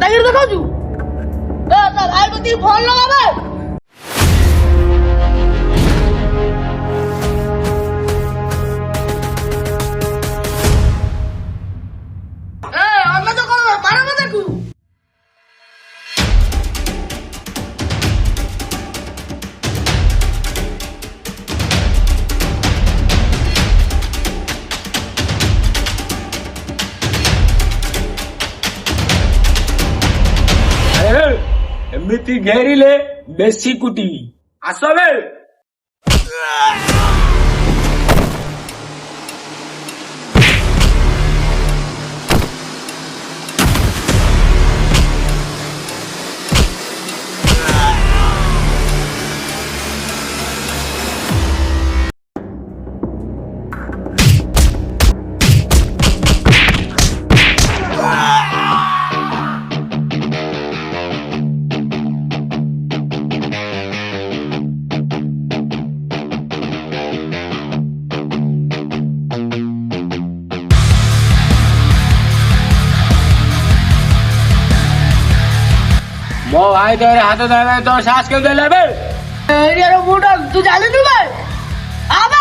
দাদাগিরি দেখাচ্ছু তা ভাই তুই ফোন লগাবে আমরা তো করবো মারাবো দেখু ଏମିତି ଘେରିଲେ ବେଶୀ କୁଟିବି ଆସ ବେ ମୋ ଭାଇ ଦେହରେ ହାତ ଦେବେ ତ ସାହସ କେମିତି ଦେଲେ ବେ ଏରିଆର ବୁଟ ତୁ ଜାଣିଛୁ ବେ ଆବେ